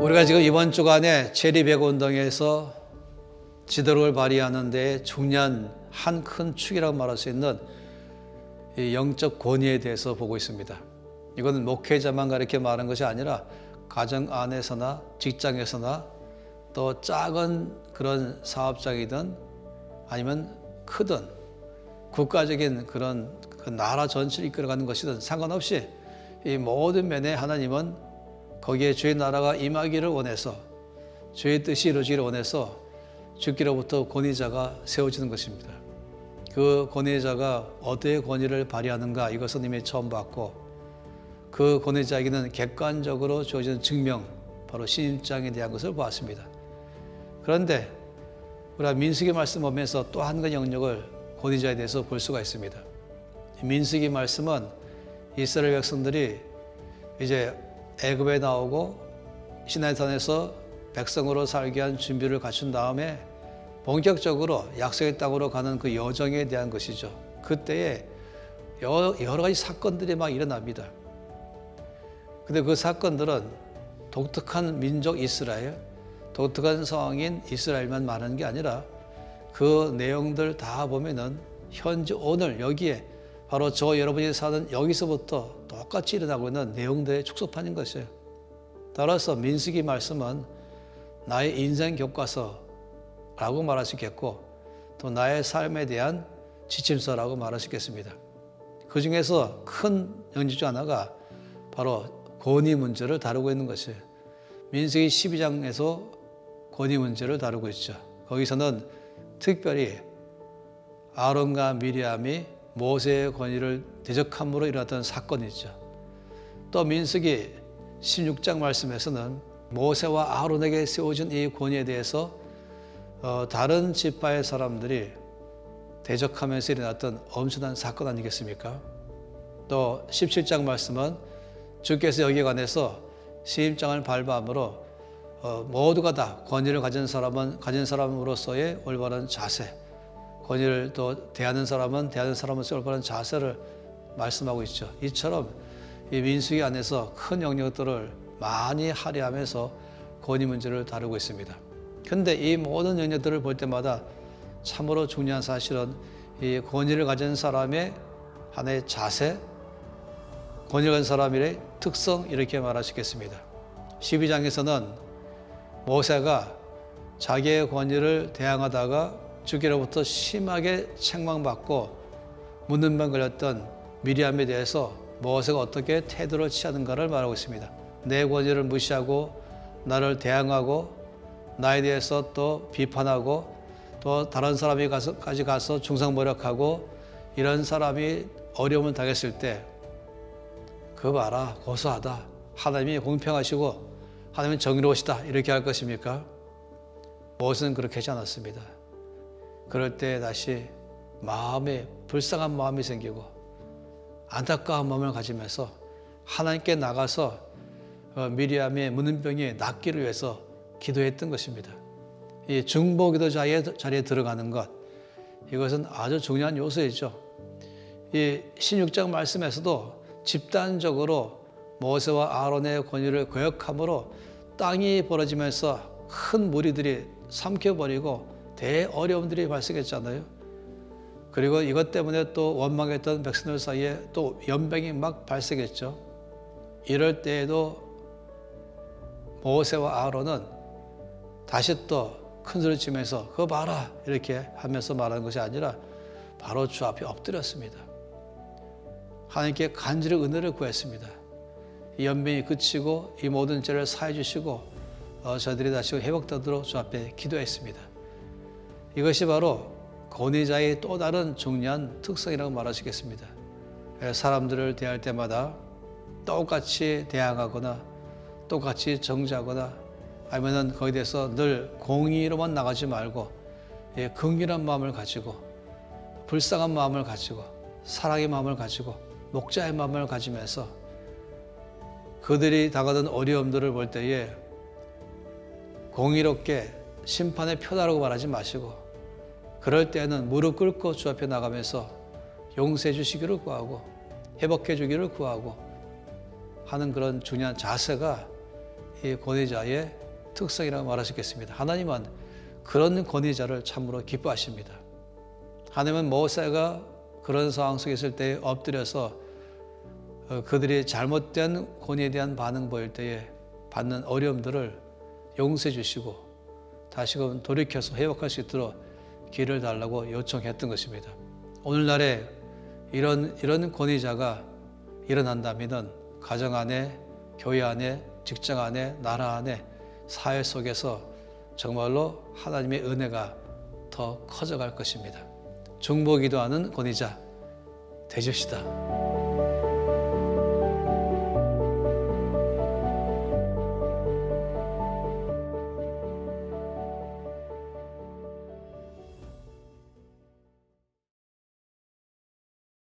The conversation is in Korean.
우리가 지금 이번 주간에 체리백운동에서 지도력을 발휘하는 데 중요한 한 큰 축이라고 말할 수 있는 이 영적 권위에 대해서 보고 있습니다. 이건 목회자만 가르쳐 말하는 것이 아니라 가정 안에서나 직장에서나 또 작은 그런 사업장이든 아니면 크든 국가적인 그런 그 나라 전체를 이끌어가는 것이든 상관없이 이 모든 면에 하나님은 거기에 주의 나라가 임하기를 원해서 주의 뜻이 이루어지기를 원해서 주께로부터 권위자가 세워지는 것입니다. 그 권위자가 어디에 권위를 발휘하는가 이것은 이미 처음 봤고 그 권위자에게는 객관적으로 주어지는 증명 바로 신임장에 대한 것을 보았습니다. 그런데 우리가 민수기 말씀 보면서 또 한 가지 영역을 권위자에 대해서 볼 수가 있습니다. 민수기 말씀은 이스라엘 백성들이 이제 애굽에 나오고 시내산에서 백성으로 살게 한 준비를 갖춘 다음에 본격적으로 약속의 땅으로 가는 그 여정에 대한 것이죠. 그때에 여러 가지 사건들이 막 일어납니다. 근데 그 사건들은 독특한 민족 이스라엘, 독특한 상황인 이스라엘만 말하는 게 아니라 그 내용들 다 보면은 현재 오늘 여기에 바로 저 여러분이 사는 여기서부터 똑같이 일어나고 있는 내용들의 축소판인 것이에요. 따라서 민수기 말씀은 나의 인생 교과서라고 말할 수 있겠고 또 나의 삶에 대한 지침서라고 말할 수 있겠습니다. 그 중에서 큰 영역 중 하나가 바로 권위 문제를 다루고 있는 것이에요. 민수기 12장에서 권위 문제를 다루고 있죠. 거기서는 특별히 아론과 미리암이 모세의 권위를 대적함으로 일어났던 사건이 있죠. 또 민수기 16장 말씀에서는 모세와 아론에게 세워진 이 권위에 대해서 다른 지파의 사람들이 대적하면서 일어났던 엄청난 사건 아니겠습니까? 또 17장 말씀은 주께서 여기에 관해서 시임장을 발부함으로 모두가 다 권위를 가진 사람으로서의 올바른 자세, 권위를 또 대하는 사람은 대하는 사람으로서의 올바른 자세를 말씀하고 있죠. 이처럼 이 민수기 안에서 큰 영역들을 많이 할애하면서 권위 문제를 다루고 있습니다. 그런데 이 모든 영역들을 볼 때마다 참으로 중요한 사실은 이 권위를 가진 사람의 하나의 자세, 권위를 가진 사람의 특성 이렇게 말할 수 있겠습니다. 12장에서는 모세가 자기의 권위를 대항하다가 주께로부터 심하게 책망받고 문둥병 걸렸던 미리암에 대해서 모세가 어떻게 태도를 취하는가를 말하고 있습니다. 내 권위를 무시하고 나를 대항하고 나에 대해서 또 비판하고 또 다른 사람에게까지 가서 중상모략하고 이런 사람이 어려움을 당했을 때 그거 봐라 고소하다 하나님이 공평하시고 하나님은 정의로우시다 이렇게 할 것입니까? 모세는 그렇게 하지 않았습니다. 그럴 때 다시 마음에 불쌍한 마음이 생기고 안타까운 마음을 가지면서 하나님께 나가서 미리암의 문둥병이 낫기를 위해서 기도했던 것입니다. 이 중보기도 자리에 들어가는 것 이것은 아주 중요한 요소이죠. 이 16장 말씀에서도 집단적으로 모세와 아론의 권위를 거역함으로 땅이 벌어지면서 큰 무리들이 삼켜버리고 대어려움들이 발생했잖아요. 그리고 이것 때문에 또 원망했던 백성들 사이에 또 연병이 막 발생했죠. 이럴 때에도 모세와 아론은 다시 또 큰 소리 치면서 그거 봐라 이렇게 하면서 말하는 것이 아니라 바로 주 앞에 엎드렸습니다. 하나님께 간절히 은혜를 구했습니다. 이 연병이 그치고 이 모든 죄를 사해 주시고 저들이 다시 회복되도록 주 앞에 기도했습니다. 이것이 바로 권위자의 또 다른 중요한 특성이라고 말할 수 있겠습니다. 사람들을 대할 때마다 똑같이 대항하거나 똑같이 정죄하거나 아니면 거기에 대해서 늘 공의로만 나가지 말고 긍휼한 마음을 가지고 불쌍한 마음을 가지고 사랑의 마음을 가지고 목자의 마음을 가지면서 그들이 당하는 어려움들을 볼 때에 공의롭게 심판의 표다라고 말하지 마시고 그럴 때는 무릎 꿇고 주 앞에 나가면서 용서해 주시기를 구하고 회복해 주기를 구하고 하는 그런 중요한 자세가 이 권위자의 특성이라고 말할 수 있겠습니다. 하나님은 그런 권위자를 참으로 기뻐하십니다. 하나님은 모세가 그런 상황 속에 있을 때 엎드려서 그들이 잘못된 권위에 대한 반응 보일 때에 받는 어려움들을 용서해 주시고 다시금 돌이켜서 회복할 수 있도록 길을 달라고 요청했던 것입니다. 오늘날에 이런 권위자가 일어난다면 가정 안에, 교회 안에, 직장 안에, 나라 안에, 사회 속에서 정말로 하나님의 은혜가 더 커져갈 것입니다. 중보기도하는 권위자 되십시다.